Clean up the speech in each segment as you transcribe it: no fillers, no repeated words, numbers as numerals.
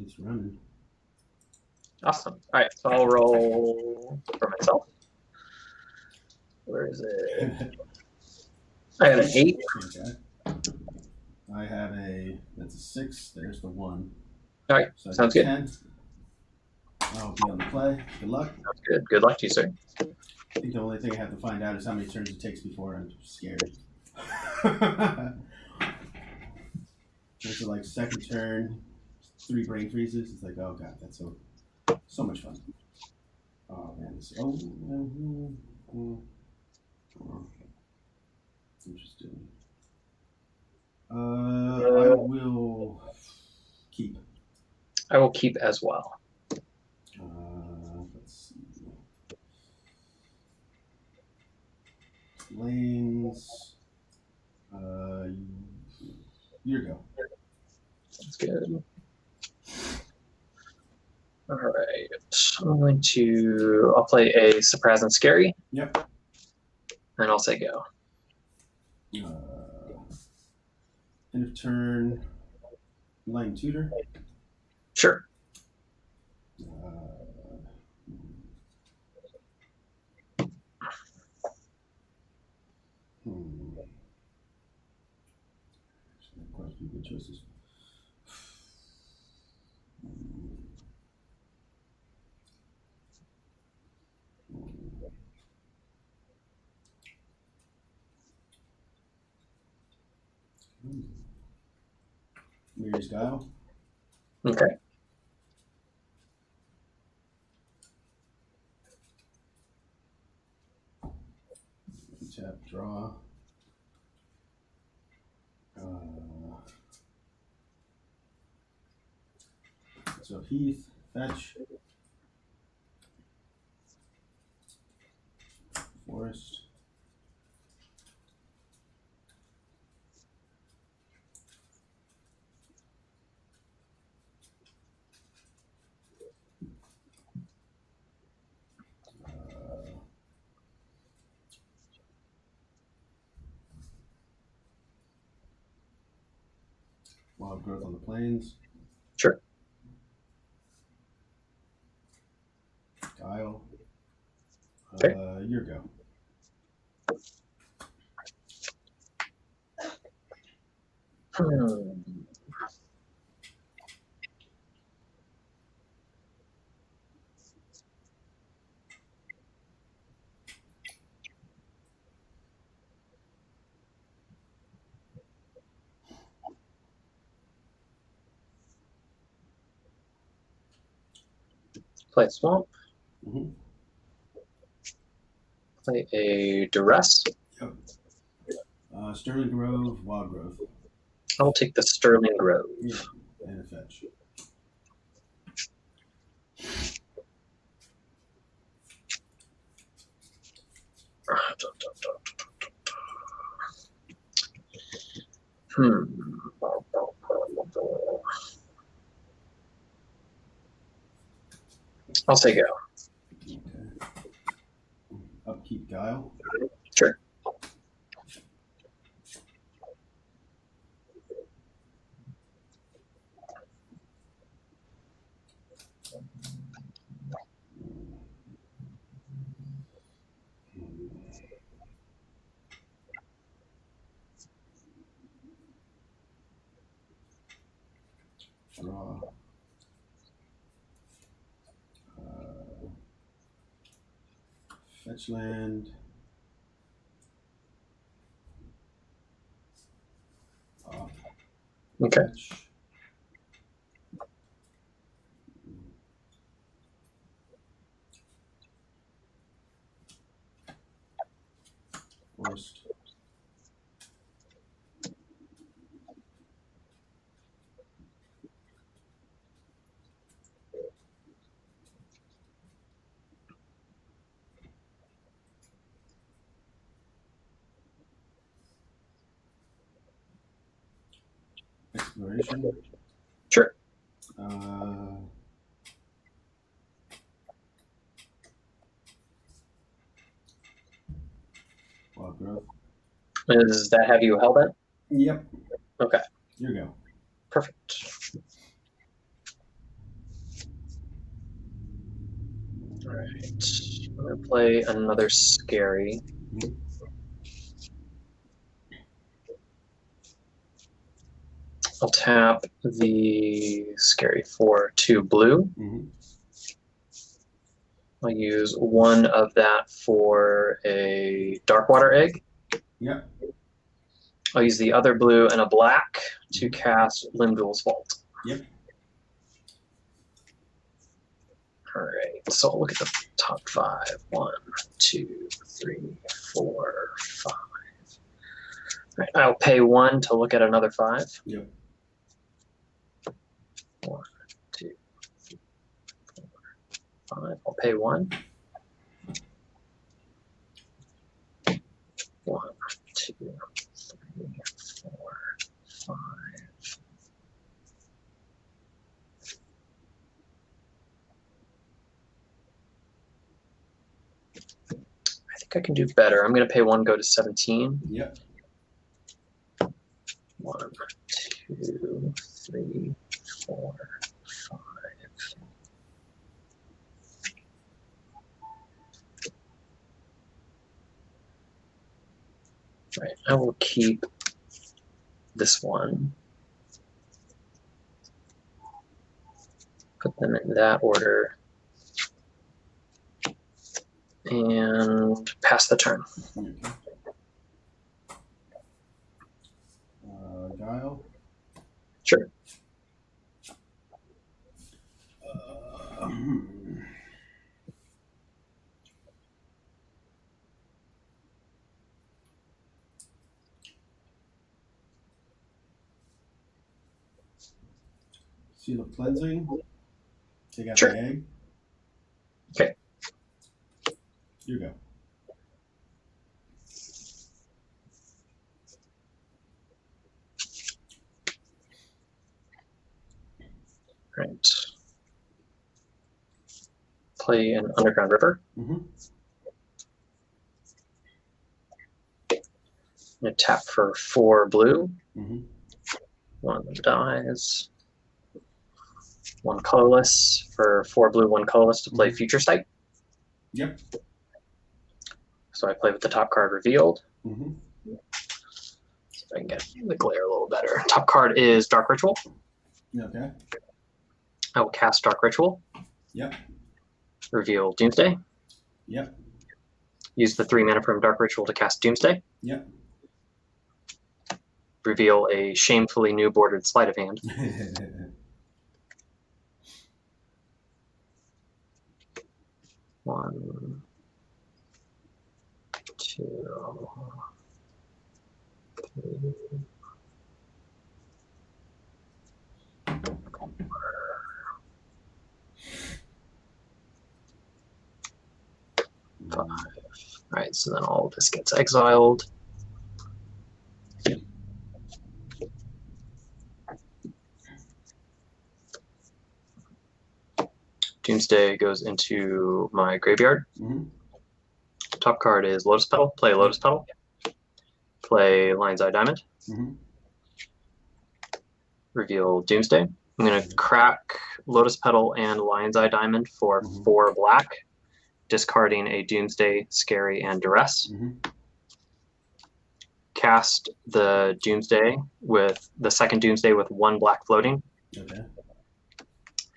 It's running. Awesome. All right, so I'll roll for myself. Where is it? I had an 8. Okay. I have that's a 6. There's the 1. All right, so sounds good. 10. I'll be on the play. Good luck. Sounds good. Good luck to you, sir. I think the only thing I have to find out is how many turns it takes before I'm scared. It's like second turn, 3 brain freezes. It's like, oh god, that's so much fun. Oh man, interesting. I will keep. I will keep as well. Let's see. Lanes. Your go. That's good. All right. I'll play a surprise and scary. Yep. And I'll say go. End of turn. Line tutor. Sure. Quite a few good choices. Mary's Guile. Okay. Tap, draw. So Heath, fetch. Forest. Wild growth on the plains. Sure. Guile. Okay. Your go. Play a swamp. Mm-hmm. Play a duress. Yep. Sterling Grove, Wild Growth. I'll take the Sterling Grove. Yeah, and a fetch. I'll say go. Okay. Upkeep Guile. Sure. Draw. Fetch land. Okay. Fetch. Forest. Exploration. Sure. Wild Growth. Does that have you hellbent? Yep. Okay. Here you go. Perfect. Alright. I'm going to play another scary. Mhm. I'll tap the scary for 2 blue. Mm-hmm. I'll use 1 of that for a Darkwater egg. Yep. I'll use the other blue and a black to cast Limdul's Vault. Yep. Alright, so I'll look at the top 5. 1, 2, 3, 4, 5. Right, I'll pay 1 to look at another 5. Yep. 1, 2, 3, 4, 5. I'll pay 1. 1, 2, 3, 4, 5. I think I can do better. I'm going to pay 1, go to 17. Yep. 1, 2, 3, 4, 5. Right, I will keep this one. Put them in that order. And pass the turn. Okay. Guile. Sure. Seal of cleansing. Take out Sure. the egg. Okay. Here you go. Right. Play an Underground River. Mm-hmm. I'm going to tap for 4 blue. Mm-hmm. 1 dies. 1 colorless for 4 blue, 1 colorless to play Future Sight. Yep. So I play with the top card revealed. Mm-hmm. See if I can get the glare a little better. Top card is Dark Ritual. Okay. I will cast Dark Ritual. Yep. Reveal Doomsday. Yep. Use the 3 mana from Dark Ritual to cast Doomsday. Yep. Reveal a shamefully new bordered sleight of hand. 1, 2, 3. Five. Alright, so then all of this gets exiled. Doomsday goes into my graveyard. Mm-hmm. Top card is Lotus Petal. Play Lotus Petal. Play Lion's Eye Diamond. Mm-hmm. Reveal Doomsday. I'm going to crack Lotus Petal and Lion's Eye Diamond for Mhm. 4 black, discarding a Doomsday, Scary, and Duress. Mm-hmm. Cast the Doomsday with the second Doomsday with 1 black floating. Okay.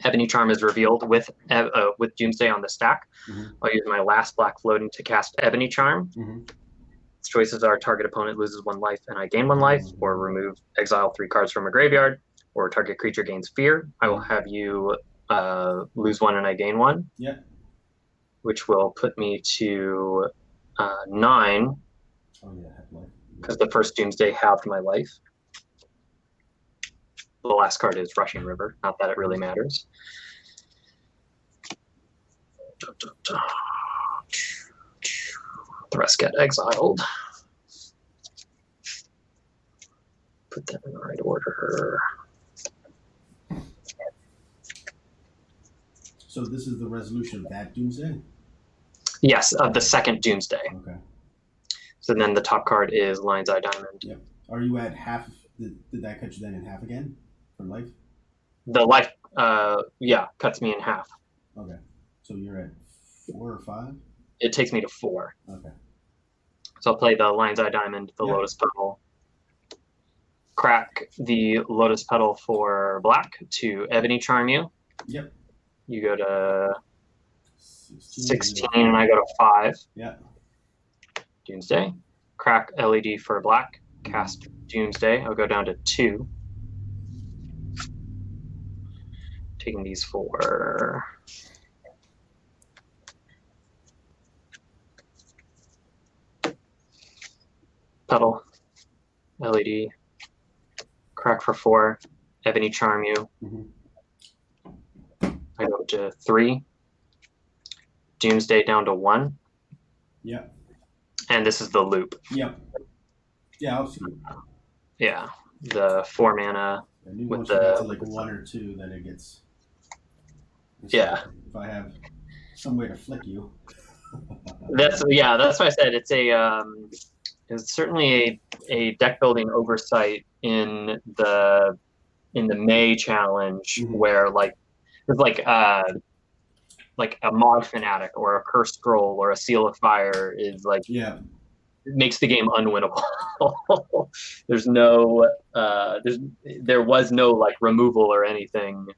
Ebony Charm is revealed with Doomsday on the stack. Mm-hmm. I'll use my last black floating to cast Ebony Charm. Mm-hmm. Its choices are target opponent loses 1 life and I gain 1 life, or remove exile 3 cards from a graveyard, or target creature gains fear. I will have you lose 1 and I gain 1. Yeah. Which will put me to 9. Oh yeah, have life. Because the first Doomsday halved my life. The last card is Rushing River, not that it really matters. The rest get exiled. Put them in the right order. So this is the resolution of that Doomsday? Yes, of the second Doomsday. Okay. So then the top card is Lion's Eye Diamond. Yep. Are you at half? Did that cut you then in half again for life? The life, cuts me in half. Okay. So you're at 4 or 5? It takes me to 4. Okay. So I'll play the Lion's Eye Diamond, the Yep. Lotus Petal, crack the Lotus Petal for black to Ebony Charm you. Yep. You go to 16 and I go to 5. Yeah. Doomsday. Crack LED for black. Cast Doomsday. I'll go down to 2. Taking these 4. Petal. LED. Crack for 4. Ebony Charm you. I go to 3. Doomsday down to 1. Yeah. And this is the loop. Yep. Yeah, I'll see. Yeah. The 4 mana with the to like 1 or 2, then it gets. Yeah. If I have some way to flick you. That's why I said it's it's certainly a deck building oversight in the May challenge where it's like a Mod Fanatic or a Cursed Scroll or a Seal of Fire is like it makes the game unwinnable. There's no there was no like removal or anything.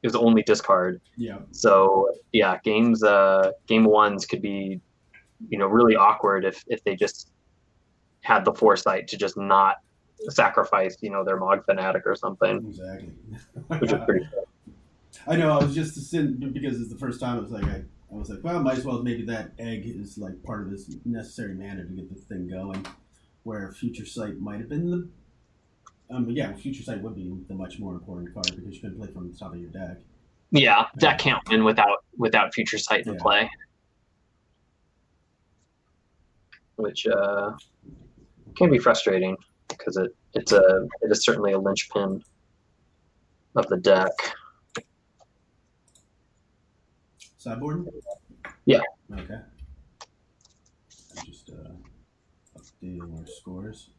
It was only discard. Yeah. So yeah, game 1s could be really awkward if they just had the foresight to just not sacrifice their Mog Fanatic or something. Exactly. Which is pretty cool. I know. I was just sitting because it's the first time. I was like, well, might as well. Maybe that egg is like part of this necessary mana to get the thing going. Where Future Sight might have been the. Future Sight would be the much more important card because you can play from the top of your deck. Yeah, deck can't win without Future Sight in play. Which can be frustrating because it is certainly a linchpin of the deck. Sideboard? Yeah. Okay. I'm just updating our scores.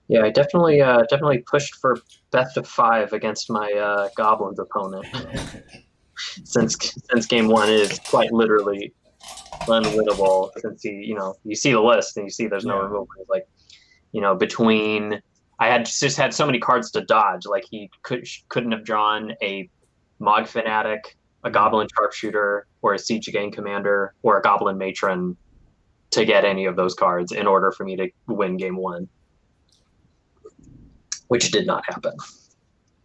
Yeah, I definitely pushed for best of 5 against my Goblins opponent. since game 1 is quite literally unwinnable. Since you see the list and you see there's no removal. Like between I just had so many cards to dodge. Like he couldn't have drawn a Mog Fanatic, a Goblin Sharpshooter, or a Siege Gang Commander, or a Goblin Matron to get any of those cards in order for me to win game 1. Which did not happen. So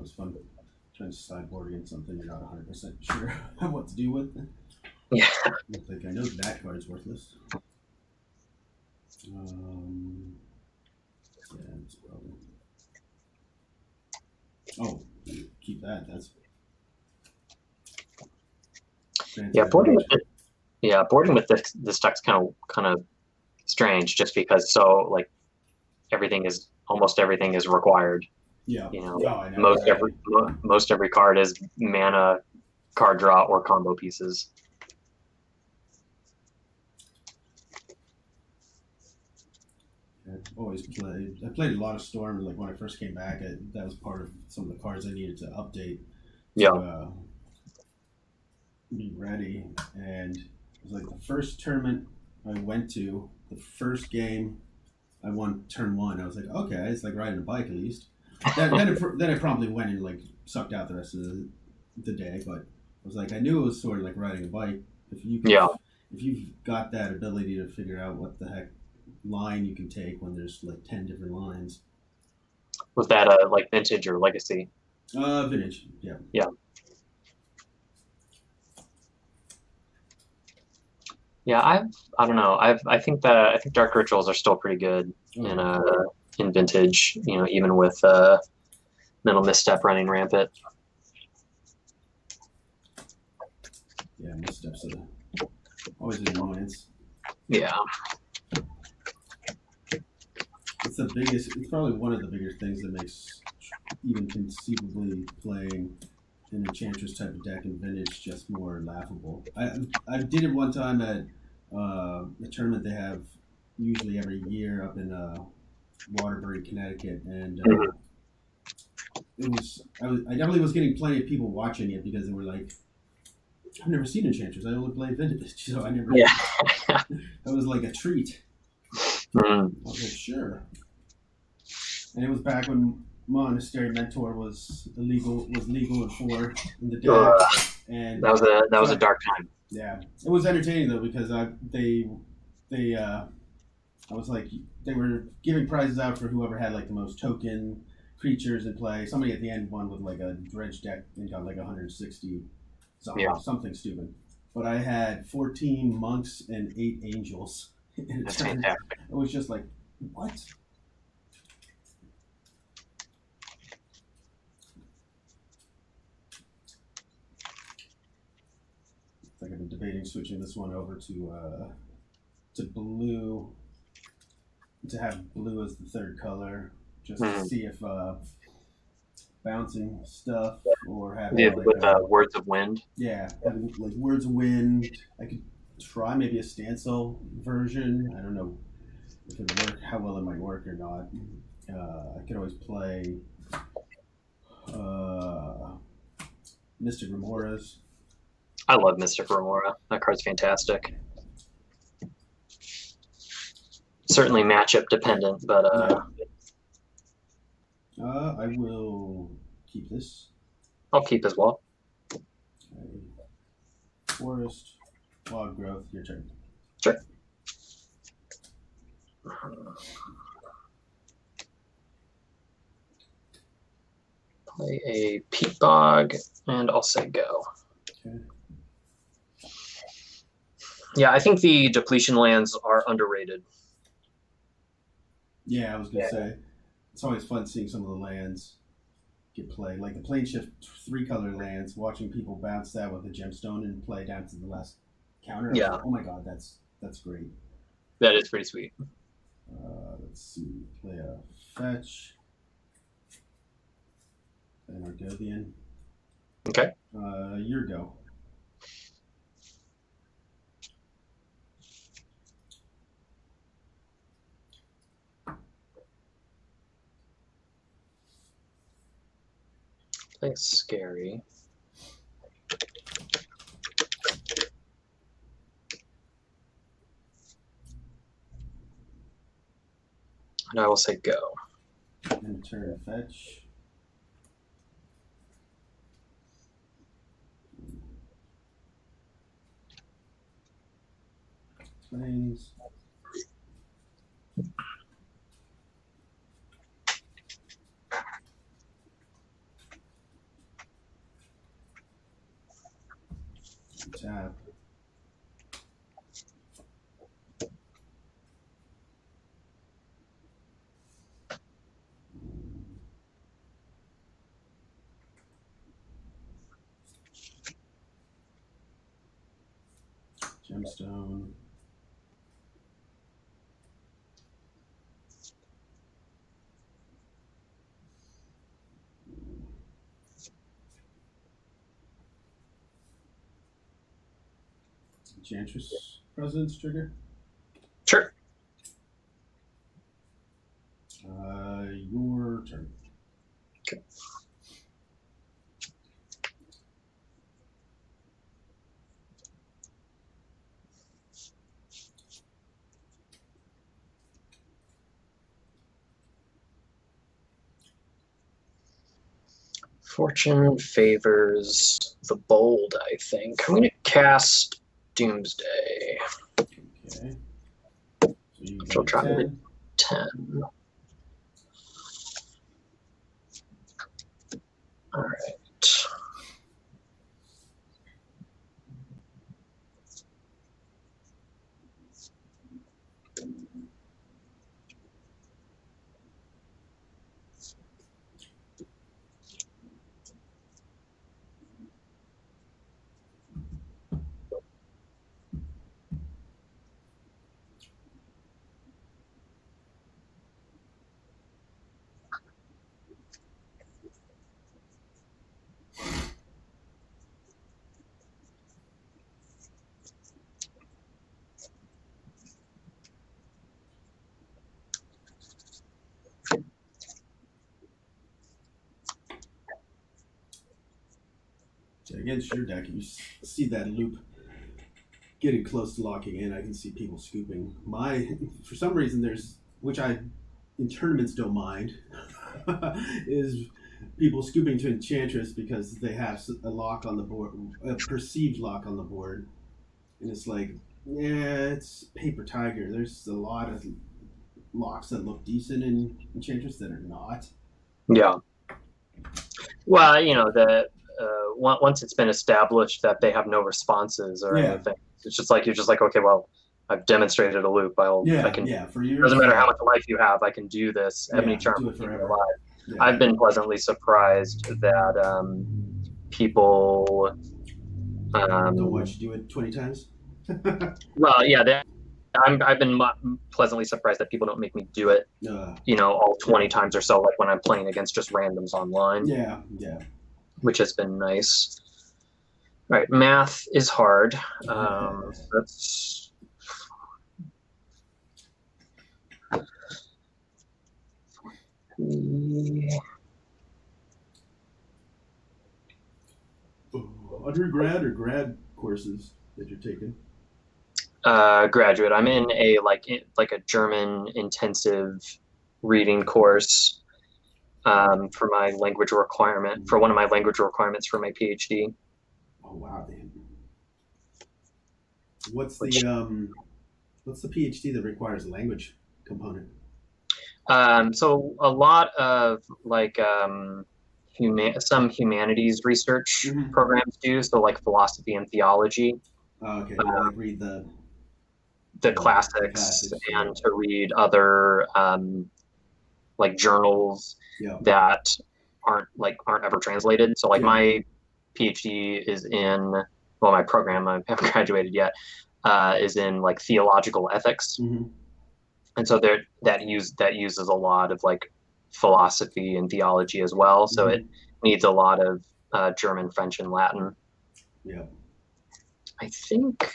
it's fun trying to sideboard against something you're not 100% sure what to do with. Yeah. I think I know that card's worthless. It's probably. Oh, keep that. That's. Boarding with this deck's kind of strange, just because almost everything is required. Yeah. I know. Most every card is mana, card draw, or combo pieces. I played a lot of Storm. Like when I first came back, that was part of some of the cards I needed to update. To, be ready, and it was like the first tournament I went to, the first game I won turn 1. I was like, okay, it's like riding a bike at least. Then I promptly went and like sucked out the rest of the day. But I was like, I knew it was sort of like riding a bike. If you've got that ability to figure out what the heck line you can take when there's like 10 different lines. Was that like Vintage or Legacy? Vintage. Yeah. Yeah. Yeah, I don't know. I think Dark Rituals are still pretty good in Vintage. Even with Mental Misstep running rampant. Yeah, missteps are always an annoyance. Yeah. It's the biggest. It's probably one of the bigger things that makes even conceivably playing an Enchantress type of deck in Vintage just more laughable. I did it one time at a tournament they have usually every year up in Waterbury, Connecticut, and I definitely was getting plenty of people watching it because they were like, I've never seen Enchantress. I only play Vintage, so I never. Yeah. That was like a treat. Mm. I was like, sure. And it was back when Monastery Mentor was legal in 4 in the deck, and that was a dark time. Yeah, it was entertaining though because I was like they were giving prizes out for whoever had like the most token creatures in play. Somebody at the end won with like a dredge deck and got like 160 something stupid. But I had 14 monks and 8 angels in a turn. Fantastic. It was just like, what? It's like I've been debating switching this one over to blue, to have blue as the third color, just to see if bouncing stuff or having with Words of Wind. Yeah, having like Words of Wind. I could try maybe a Stancil version. I don't know if it would work, how well it might work or not. I could always play Mystic Remoras. I love Mystic Remora. That card's fantastic. Certainly matchup dependent, but I will keep this. I'll keep as well. Okay. Forest, Wild Growth, your turn. Sure. Play a Peat Bog, and I'll say go. Okay. Yeah, I think the depletion lands are underrated. Yeah, I was going to say. It's always fun seeing some of the lands get played. Like the Plane Shift 3-color lands, watching people bounce that with a gemstone and play down to the last counter. Yeah. Like, oh my god, that's great. That is pretty sweet. Let's see. Play a fetch. An Argothian. Okay. Your go. Play scary. And I will say go. And turn fetch. Planes. Tap. Gemstone. Enchantress President's trigger? Sure. Your turn. Okay. Fortune favors the bold, I think. I'm going to cast Doomsday. Okay. So She'll try 10. 10. All right. against your deck, you see that loop getting close to locking in. I can see people scooping. For some reason, which I in tournaments don't mind, is people scooping to Enchantress because they have a lock on the board, a perceived lock on the board, and it's like, yeah, it's paper tiger. There's a lot of locks that look decent in Enchantress that are not. Yeah. Well, once it's been established that they have no responses or anything, it's just like you're just like, okay, well, I've demonstrated a loop. I can. For years, doesn't matter how much life you have, I can do this. Ebony Charm will keep me alive. Yeah. I've been pleasantly surprised that people don't watch you do it 20 times. Well, yeah, I've been pleasantly surprised that people don't make me do it, all 20 times or so, like when I'm playing against just randoms online. Yeah. Which has been nice. All right, math is hard. That's undergrad or grad courses that you're taking? Graduate. I'm in a a German intensive reading course for my language requirement, for one of my language requirements for my PhD. Oh wow! What's the PhD that requires a language component? So a lot of some humanities research programs do, so like philosophy and theology. Okay, read the classics and to read other journals that aren't ever translated. So my PhD is in, well, my program, I haven't graduated yet, is in theological ethics. And so that uses a lot of philosophy and theology as well. So it needs a lot of German, French, and Latin. Yeah. I think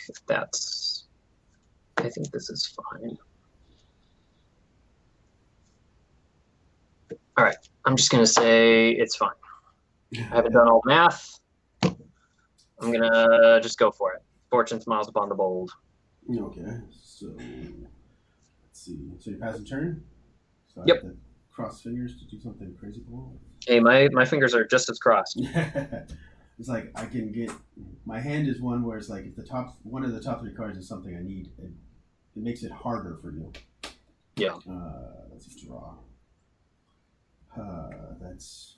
this is fine. All right, I'm just gonna say it's fine. I haven't done all math. I'm gonna just go for it. Fortune smiles upon the bold. Okay, so let's see. So you pass a turn? So yep. I have to cross fingers to do something crazy cool? Hey, my fingers are just as crossed. It's like I can get, my hand is one where it's like if one of the top 3 cards is something I need, it makes it harder for you. Yeah. Let's draw. That's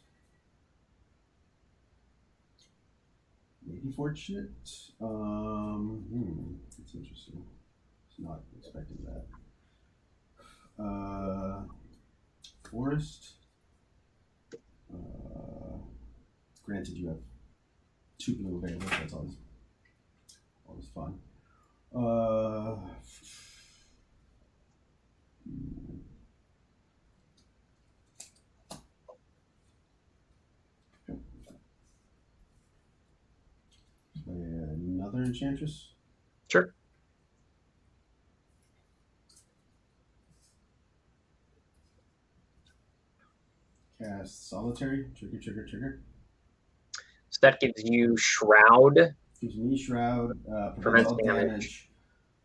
maybe fortunate. That's interesting. I was not expecting that. Forest. Granted, you have 2 blue available. That's always fun. Another Enchantress? Sure. Cast Solitary. Trigger. So that gives you Shroud. Gives me Shroud. Prevents all damage.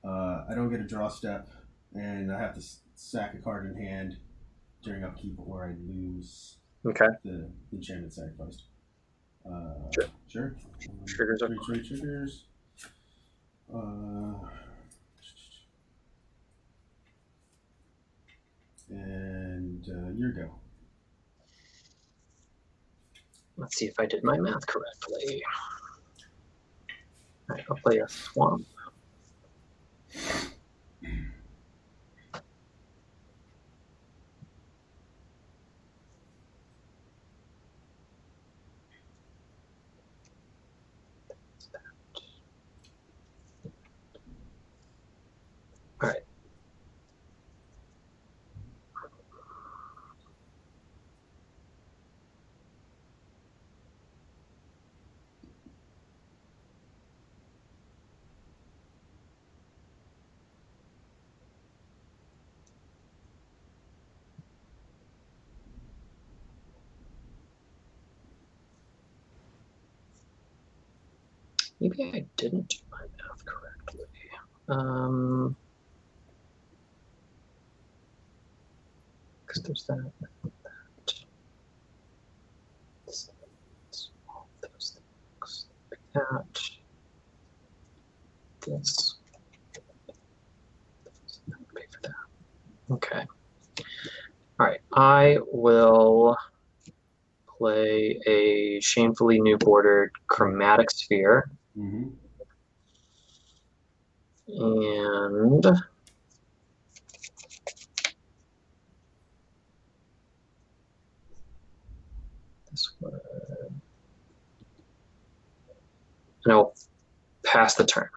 I don't get a draw step, and I have to sack a card in hand during upkeep, or I lose the enchantment sacrificed. Sure. Triggers are 3 triggers. And your go. Let's see if I did my math correctly. All right, I'll play a Swamp. All right. Maybe I didn't do my math correctly. Because there's that. All those things. That. This. Pay for that. Okay. All right. I will play a shamefully new bordered chromatic sphere. Mm-hmm. And this one. And I'll pass the turn.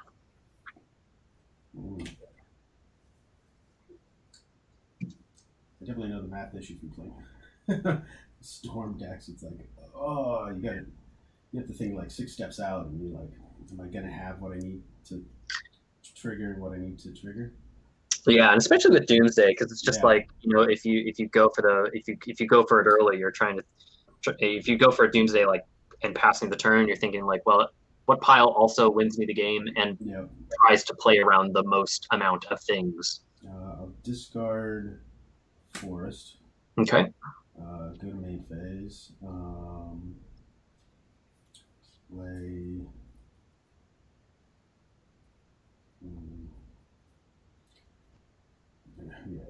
I definitely know the math issues we play. Storm decks, it's like, oh, you have to think like 6 steps out, and you're like, am I gonna have what I need to trigger what I need to trigger? Yeah, and especially with Doomsday, because it's just like, if you go for if you go for it early, you're trying to if you go for a Doomsday like and passing the turn, you're thinking like, well, what pile also wins me the game and tries to play around the most amount of things. I'll discard Forest. Okay. Go to main phase. Play. Yeah.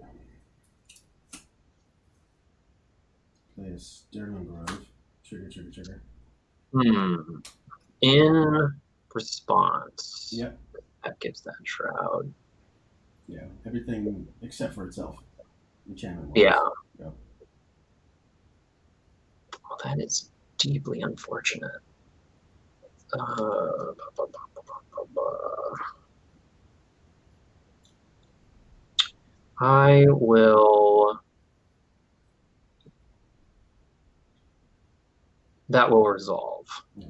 Play a Sterling Grove. Trigger. In response. Yep. That gives that Shroud. Yeah, everything except for itself. Enchantment. Yeah. Yep. Well, that is deeply unfortunate. I will. That will resolve. Okay.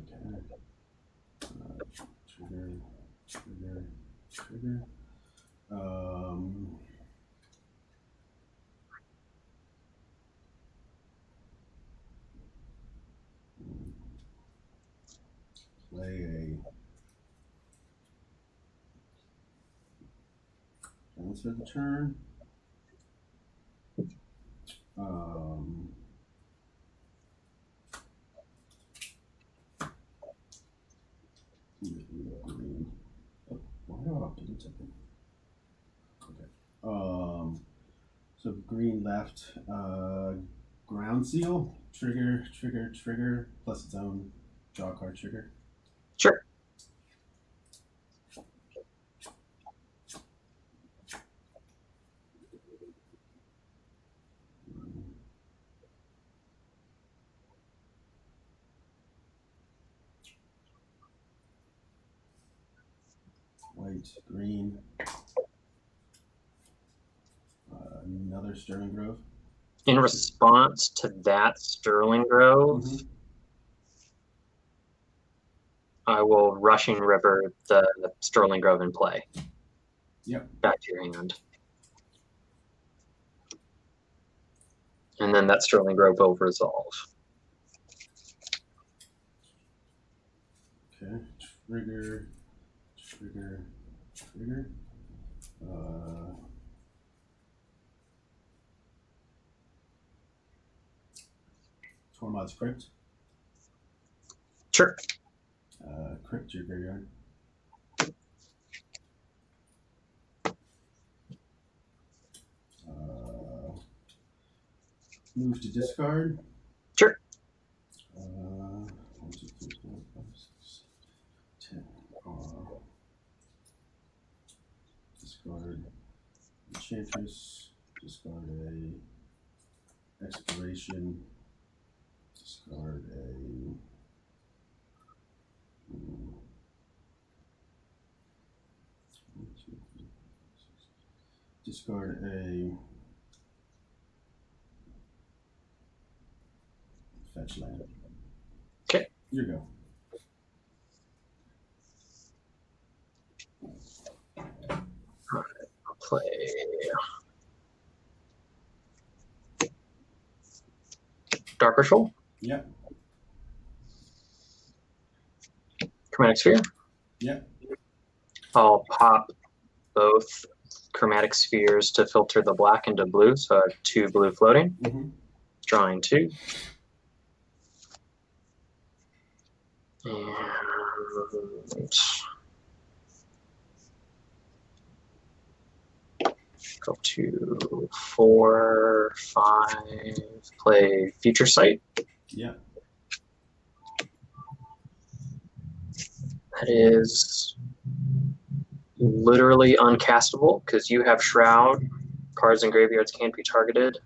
Trigger. Play a transfer the turn. Green. Oh, why do I have to do something? Okay. So green left. Ground seal. Trigger. Plus its own draw card trigger. Sure. White, green. Another Sterling Grove. In response to that Sterling Grove, I will Rushing River the Sterling Grove in play. Yep. Back to your hand. And then that Sterling Grove will resolve. Okay. Trigger. Tormod's Crypt. Sure. Crypt your graveyard. Move to discard. Sure. 1, 2, 3, 4, 5, 6, 10. Discard Enchantress. Discard a Exploration. Discard a. Discard a fetch land. Okay. Here you go. All right. I'll play. Dark Ritual. Yep. Chromatic Sphere. Yep. I'll pop both chromatic spheres to filter the black into blue, so I have 2 blue floating. Mm-hmm. Drawing 2. And go to 4, 5, play Future Sight. Yep. That is literally uncastable because you have Shroud. Cards and graveyards can't be targeted.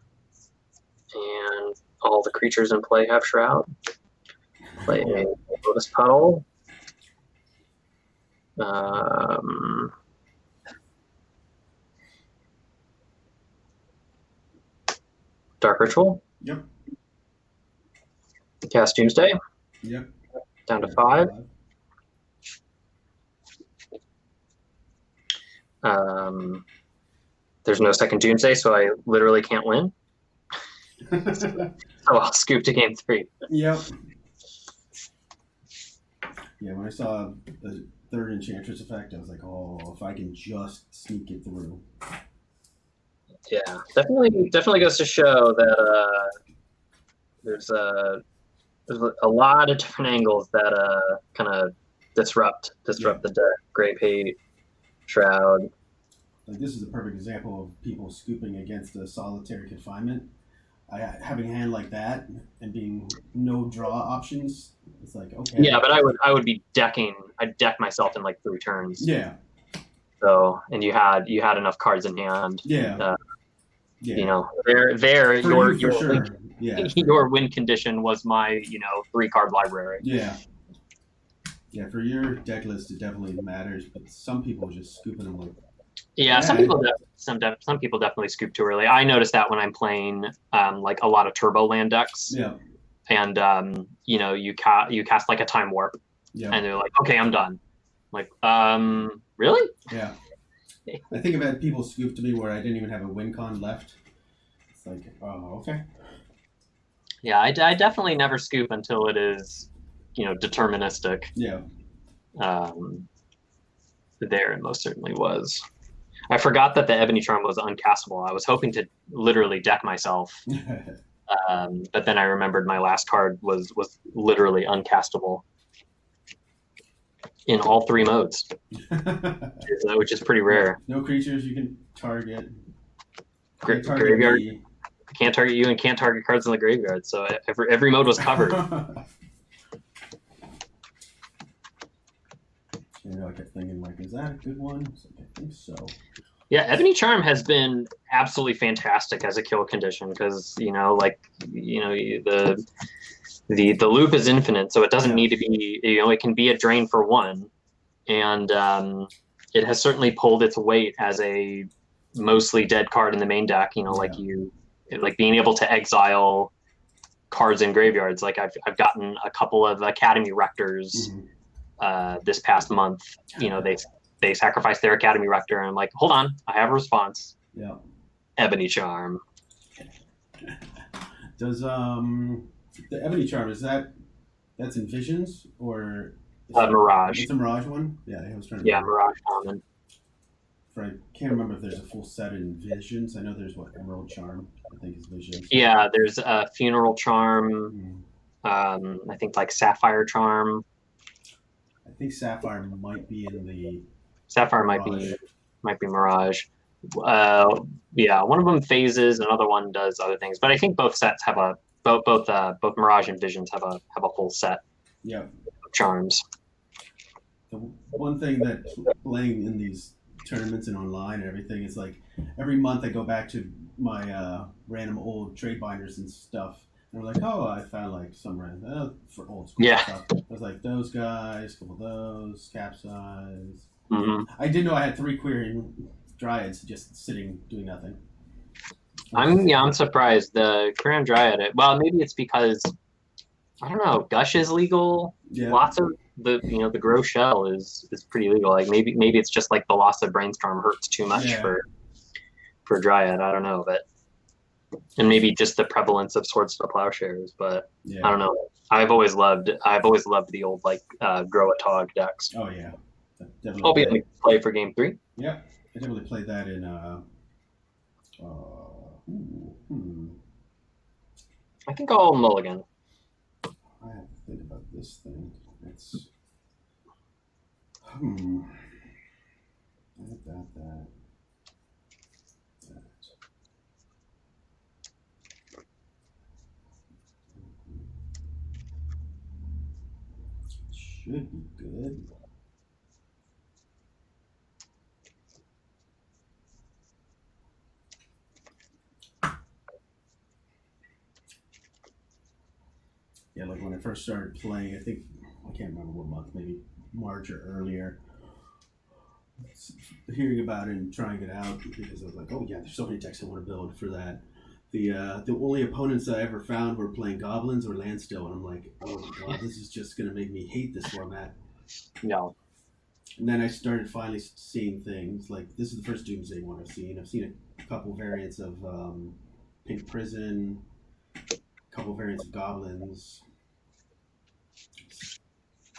And all the creatures in play have Shroud. Play a Lotus Petal. Dark Ritual. Yep. Cast Doomsday. Yep. Down to 5. There's no second Doomsday, so I literally can't win. So I'll scoop to game 3. Yep. Yeah, when I saw the 3rd Enchantress effect, I was like, oh, if I can just sneak it through. Yeah, definitely goes to show that there's a lot of different angles that kind of disrupt the deck. Grave Hate, Shroud. Like, this is a perfect example of people scooping against a solitary confinement. Having a hand like that and being no draw options, it's like, okay. Yeah, but I would be decking. I'd deck myself in like 3 turns. Yeah. So, and you had enough cards in hand. Yeah. Yeah. You know, your win condition was my 3-card library. Yeah. Yeah, for your deck list, it definitely matters, but some people are just scooping them like. Yeah, some people definitely scoop too early. I noticed that when I'm playing like a lot of turbo land decks. Yeah. And you cast like a Time Warp. Yeah. And they're like, okay, I'm done. Like, really? Yeah. I think I've had people scoop to me where I didn't even have a win con left. It's like, oh, okay. Yeah, I definitely never scoop until it is, deterministic. Yeah. There it most certainly was. I forgot that the Ebony Charm was uncastable. I was hoping to literally deck myself. But then I remembered my last card was literally uncastable in all 3 modes, which is pretty rare. No creatures you can target. Graveyard can't target you and can't target cards in the graveyard. So every mode was covered. I kept thinking, like, is that a good one? I think so. Yeah, Ebony Charm has been absolutely fantastic as a kill condition because the loop is infinite, so it doesn't need to be. It can be a drain for 1, and it has certainly pulled its weight as a mostly dead card in the main deck. Like being able to exile cards in graveyards. Like I've gotten a couple of Academy Rectors. Mm-hmm. This past month, they sacrificed their Academy Rector, and I'm like, hold on, I have a response. Yeah. Ebony Charm. Does the Ebony Charm that's in Visions or Mirage? It's a Mirage one. Yeah, I was trying to. Yeah, Mirage common. I can't remember if there's a full set in Visions. I know there's Emerald Charm. I think is Visions. Yeah, there's a Funeral Charm. Mm-hmm. I think like Sapphire Charm. I think Sapphire might be in the. Sapphire Mirage. might be Mirage. Yeah, one of them phases, another one does other things. But I think both sets have both Mirage and Visions have a full set. Yeah. Of charms. The one thing that playing in these tournaments and online and everything is like every month I go back to my random old trade binders and stuff. And we're like, oh, I found like some random for old school stuff. I was like, those guys, a couple of those, Capsize. Mm-hmm. I didn't know I had 3 querying Dryads just sitting doing nothing. I'm surprised. The Querying Dryad, maybe it's because I don't know, Gush is legal. Yeah. Lots of the grow shell is pretty legal. Like maybe it's just like the loss of Brainstorm hurts too much for Dryad. I don't know, but and maybe just the prevalence of Swords to Plowshares, but I don't know. I've always loved the old like Grow a Tog decks. Oh yeah. I'll be able to play for game 3. Yeah, I definitely played that in. I think I'll mulligan. I have to think about this thing. It's. That. Should be good. Yeah, like when I first started playing, I think I can't remember what month, maybe March or earlier. Hearing about it and trying it out because I was like, oh yeah, there's so many decks I want to build for that. The only opponents I ever found were playing goblins or landstill, and I'm like, oh my god, this is just gonna make me hate this format. No. And then I started finally seeing things like this is the first Doomsday one I've seen. I've seen a couple variants of Pink Prison, a couple variants of goblins.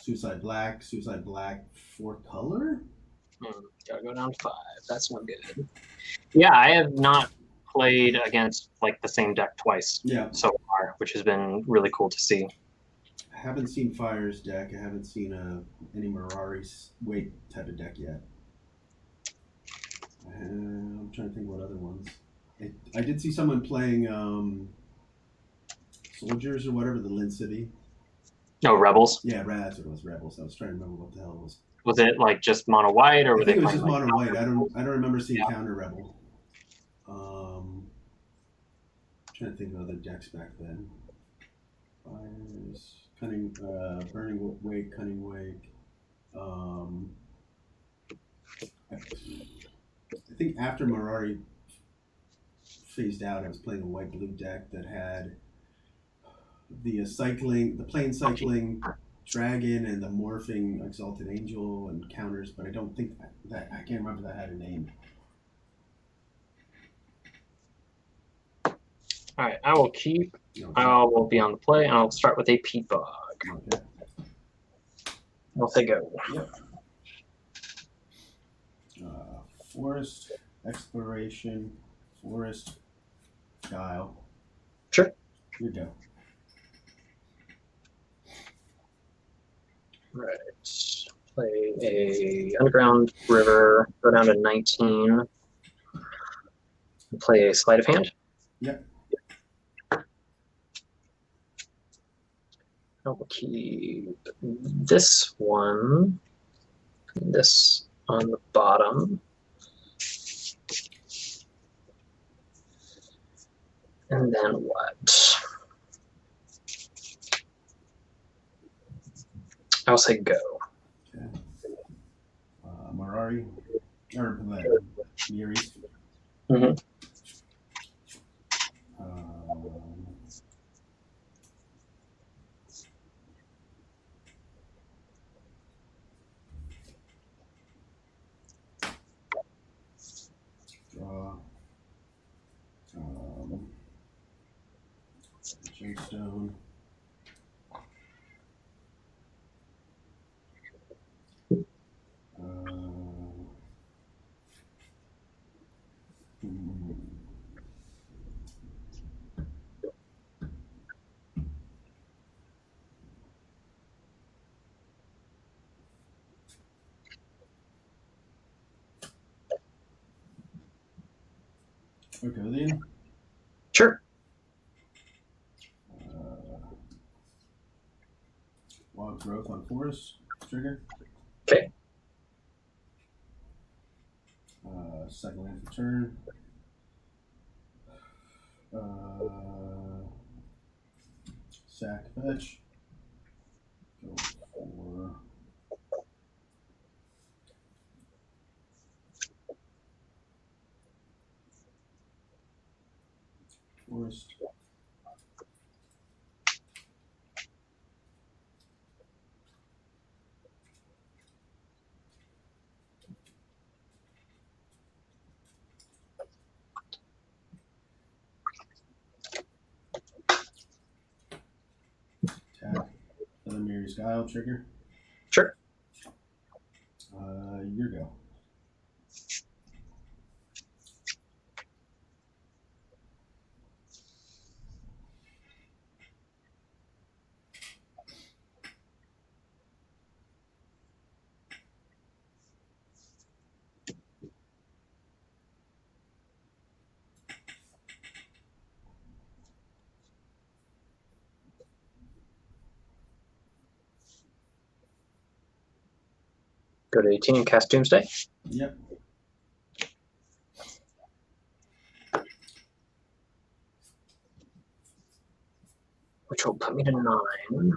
Suicide Black 4 color. Gotta go down to 5. That's not good. Yeah, I have not played against like the same deck twice so far, which has been really cool to see. I haven't seen Fire's deck. I haven't seen any Mirari's weight type of deck yet. I'm trying to think what other ones. I did see someone playing Soldiers or whatever, the Lin City. Oh, Rebels? Yeah, that's what it was, Rebels. I was trying to remember what the hell it was. Was it like just mono white, or I think it was just mono white. I don't remember seeing counter Rebel. Trying to think of other decks back then. Fires, Cunning, Burning Wake, Cunning Wake. I think after Mirari phased out, I was playing a white-blue deck that had the plane cycling dragon and the morphing exalted angel and counters, but I don't think that I can't remember that had a name. All right, I will keep. Okay. I will be on the play, and I'll start with a peat bog. Okay. I'll say go. Yep. Forest, Exploration, Forest, Guile. Sure. You go. Right. Play a Underground River, go down to 19. Play a Sleight of Hand. Yep. I'll keep this one, this on the bottom. And then what? I'll say go. Okay. Mirari, or Miris. Mm-hmm. Draw. Gemstone. Okay, then. Sure. Wild growth on forest trigger. Okay. Second land for turn. Sack fetch. Go for forest. Tap. Another Mary's Guile trigger. Sure. Your go. Go to 18 and cast Doomsday. Yep. Which will put me to 9.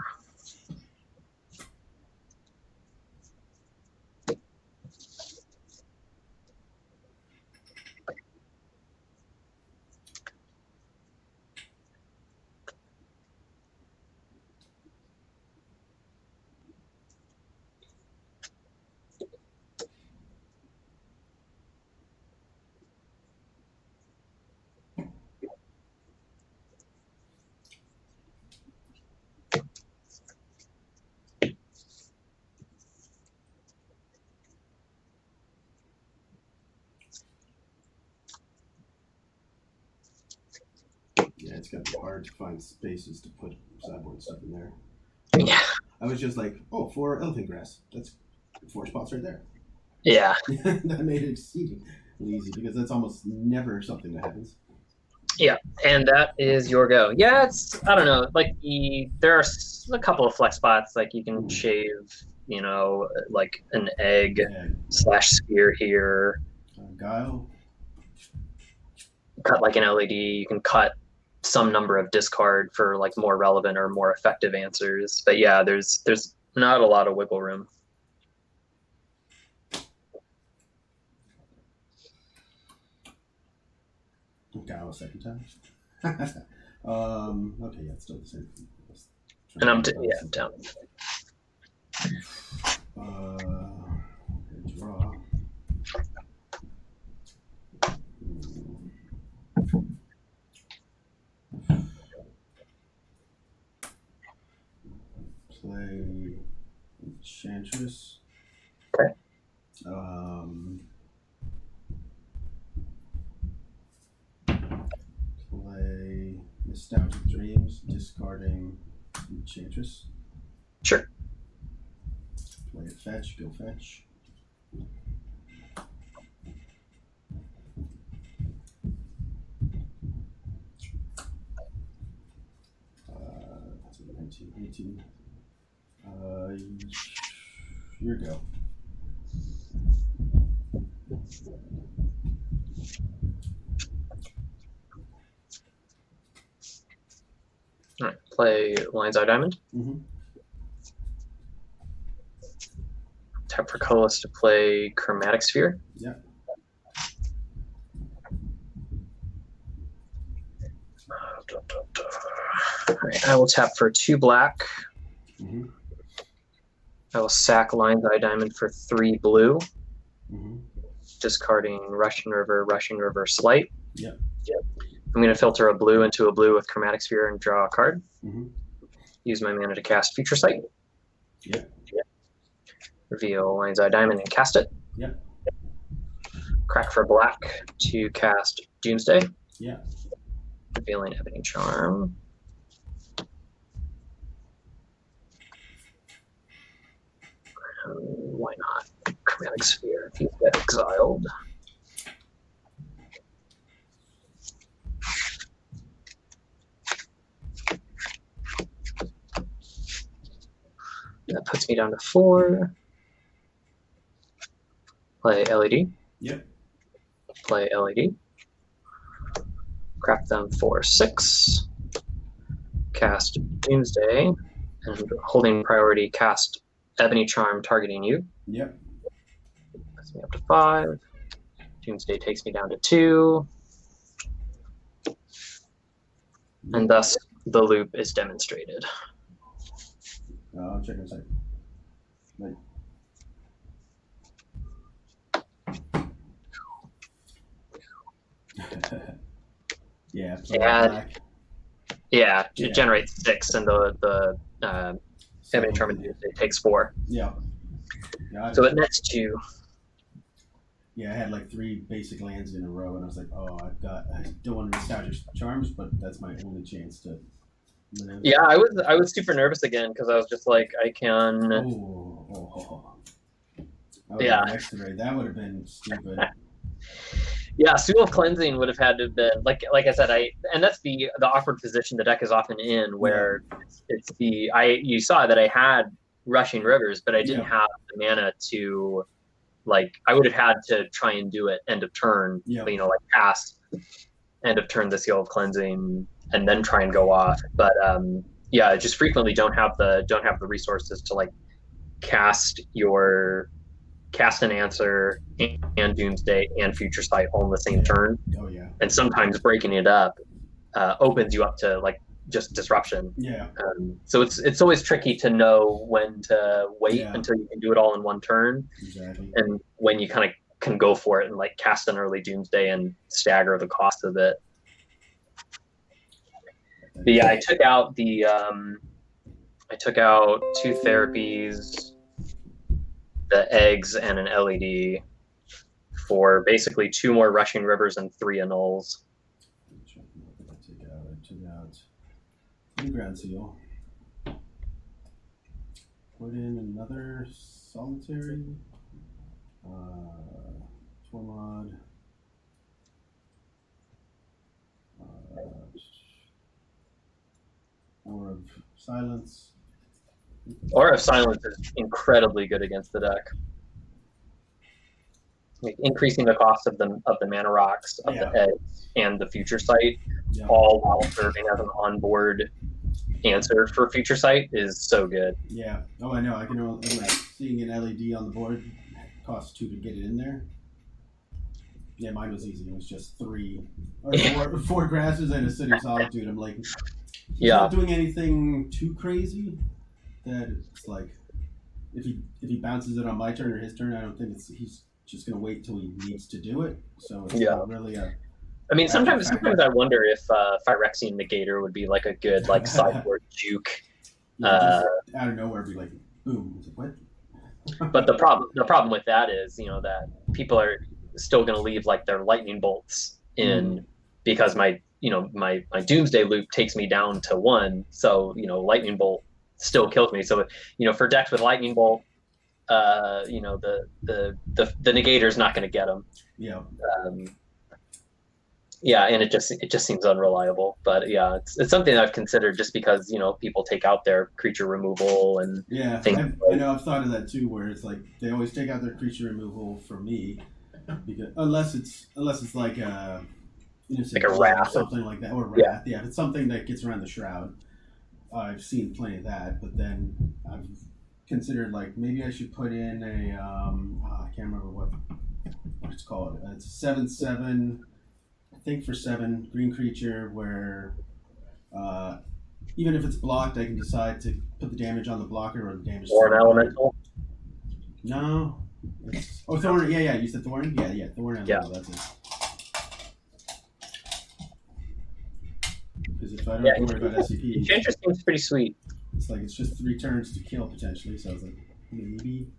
Yeah, it's gonna be hard to find spaces to put sideboard stuff in there. Yeah. I was just like, 4 elephant grass. That's 4 spots right there. Yeah. That made it exceedingly easy because that's almost never something that happens. Yeah, and that is your go. Yeah, it's, I don't know, like there are a couple of flex spots, like you can shave, like an egg / sphere here. Guile. Cut like an LED. You can cut some number of discard for like more relevant or more effective answers. But yeah, there's not a lot of wiggle room. Guile second time. Okay, yeah, it's still the same. And I'm down. Draw. Play Enchantress. Okay. Play Nostalgic Dreams, discarding Enchantress. Sure. Play a fetch, go fetch. That's 19, 18. Your go. All right, play Lion's Eye Diamond. Mm-hmm. Tap for colorless to play Chromatic Sphere. Yeah. All right, I will tap for 2 black. Mm-hmm. I will sack Lion's Eye Diamond for 3 blue. Mm-hmm. Discarding Rushing River, Slight. Yep. I'm going to filter a blue into a blue with Chromatic Sphere and draw a card. Mm-hmm. Use my mana to cast Future Sight. Yep. Reveal Lion's Eye Diamond and cast it. Yep. Crack for black to cast Doomsday. Yeah. Revealing Ebony Charm. Why not? Chromatic Sphere if you get exiled. That puts me down to 4. Play LED. Yep. Play LED. Crack them for 6. Cast Doomsday. And holding priority, cast Ebony Charm targeting you. Yep. Puts me up to 5. Doomsday takes me down to 2. And thus the loop is demonstrated. I'll check in a second. Wait. Yeah. Black. Yeah, it generates 6, and the Ebony Charm and Doomsday takes 4. Yeah. So it nets 2. Yeah, I had like 3 basic lands in a row, and I was like, oh, I don't want nostalgic charms, but that's my only chance to live. Yeah, I was super nervous again because I was just like, I can. Yeah. Next raid. That would have been stupid. Yeah, Seal of Cleansing would have had to have been like I said, and that's the awkward position the deck is often in, where it's you saw that I had Rushing Rivers, but I didn't have the mana to, like, I would have had to try and do it end of turn, like past end of turn the Seal of Cleansing and then try and go off. But I just frequently don't have the resources to like cast an answer and Doomsday and Future Sight all in the same turn. Oh yeah. And sometimes breaking it up opens you up to like just disruption. Yeah. So it's always tricky to know when to wait until you can do it all in one turn. Exactly. And when you kind of can go for it and like cast an early Doomsday and stagger the cost of it. But yeah, I took out 2 therapies, the eggs, and an LED for basically 2 more Rushing Rivers and 3 annuls. I took out new Ground Seal. Put in another solitary. Tormod. Aura of Silence. Aura of Silence is incredibly good against the deck. Like increasing the cost of the mana rocks, of the eggs, and the Future Sight, all while serving as an onboard answer for Future Sight is so good. Yeah. Oh, I know. I can only, like, seeing an LED on the board costs 2 to get it in there. Yeah, mine was easy. It was just 3 or 4 grasses and a City of Solitude. I'm like, he's not doing anything too crazy. That it's like, if he bounces it on my turn or his turn, I don't think he's just gonna wait till he needs to do it. So it's not really a. I mean, sometimes I wonder if Phyrexian Negator would be like a good like sideboard juke. Out of nowhere, be like, boom. What? But the problem with that is, that people are still going to leave like their lightning bolts in because my Doomsday loop takes me down to 1. So lightning bolt still kills me. So for decks with lightning bolt, the negator's not going to get them. Yeah. And it just seems unreliable. But yeah, it's something I've considered just because people take out their creature removal and things. I know I've thought of that too, where it's like they always take out their creature removal for me, because unless it's like a like a wrath or something like that, or wrath. Yeah, if it's something that gets around the shroud. I've seen plenty of that, but then I've considered like maybe I should put in a I can't remember what it's called. It's a 7/7. I think for 7 green creature where even if it's blocked, I can decide to put the damage on the blocker or the damage. Or an elemental. No. Thorn. Yeah. You said Thorn. Yeah. Thorn elemental. That's it. Because if I don't have to worry about SCP, Enchantress seems pretty sweet. It's like it's just 3 turns to kill potentially. So I was like, maybe.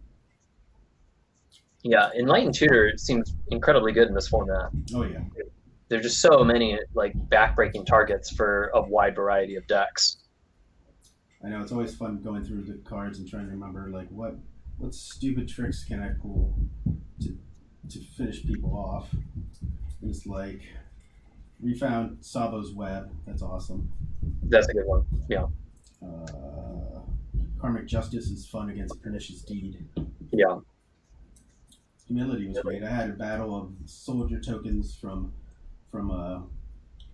Yeah, Enlightened Tutor seems incredibly good in this format. Oh yeah. There's just so many like backbreaking targets for a wide variety of decks. I know it's always fun going through the cards and trying to remember like what stupid tricks can I pull to finish people off. And it's like we found Sabo's Web. That's awesome. That's a good one. Yeah. Karmic Justice is fun against Pernicious Deed. Yeah. Humility was great. I had a battle of soldier tokens from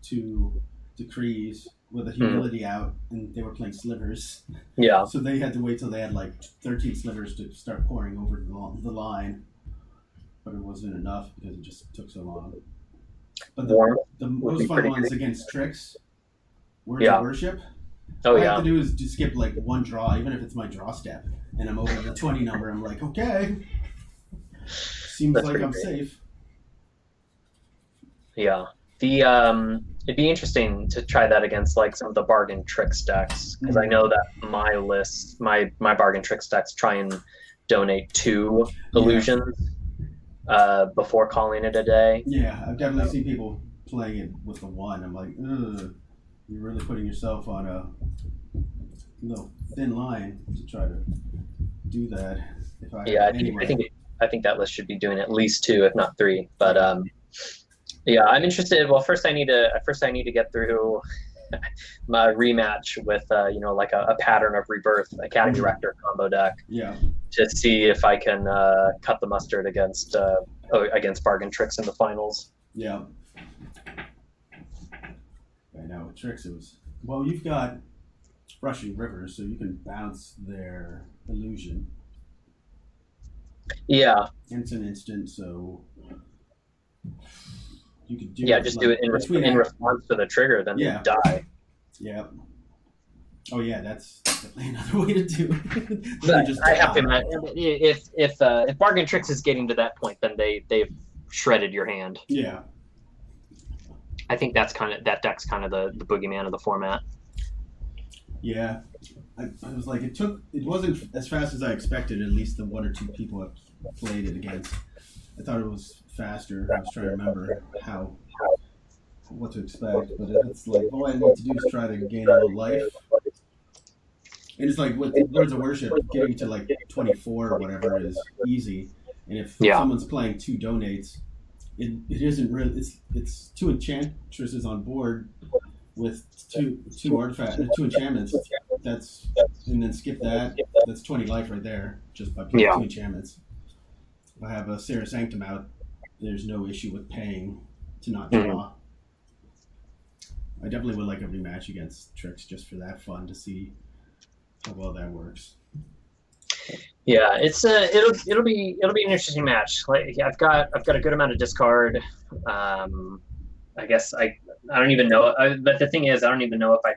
2 decrees with a humility out, and they were playing slivers. Yeah. So they had to wait till they had like 13 slivers to start pouring over the line, but it wasn't enough because it just took so long. But the most fun ones against tricks, Words of Worship. All I have to do is just skip like 1 draw, even if it's my draw step, and I'm over the 20 number. I'm like, okay, seems like I'm safe. Yeah. It'd be interesting to try that against like some of the bargain tricks decks, because I know that my bargain tricks decks try and donate 2 illusions. before calling it a day. Yeah, I've definitely seen people playing it with the 1. I'm like, ugh, you're really putting yourself on a thin line to try to do that. If I Yeah, anyway. I think that list should be doing at least 2, if not 3. But yeah, I'm interested. Well, first I need to get through my rematch with like a Pattern of Rebirth Academy Rector combo deck. Yeah. To see if I can cut the mustard against Bargain Tricks in the finals. Yeah. I know with Tricks it was you've got Rushing Rivers, so you can bounce their illusion. Yeah. And it's an instant, so you could do just do it in response to the trigger, then they die. Yeah. Oh yeah, that's definitely another way to do it. But I have to imagine if Bargain Tricks is getting to that point, then they've shredded your hand. Yeah. I think that deck's kind of the boogeyman of the format. Yeah. I was like, it wasn't as fast as I expected, at least the 1 or 2 people I've played it against. I thought it was faster. I was trying to remember what to expect, but it's like all I need to do is try to gain a little life. And it's like with Words of Worship, getting to like 24 or whatever is easy. And if someone's playing 2 donates, it isn't really. It's 2 Enchantresses on board with two enchantments. And then skip that. That's 20 life right there just by playing 2 enchantments. If I have a Sarah Sanctum out, there's no issue with paying to not draw. I definitely would like a rematch against Tricks just for that fun to see how well that works. Yeah, it'll be an interesting match. Like I've got a good amount of discard. I guess I don't even know. But the thing is, I don't even know if I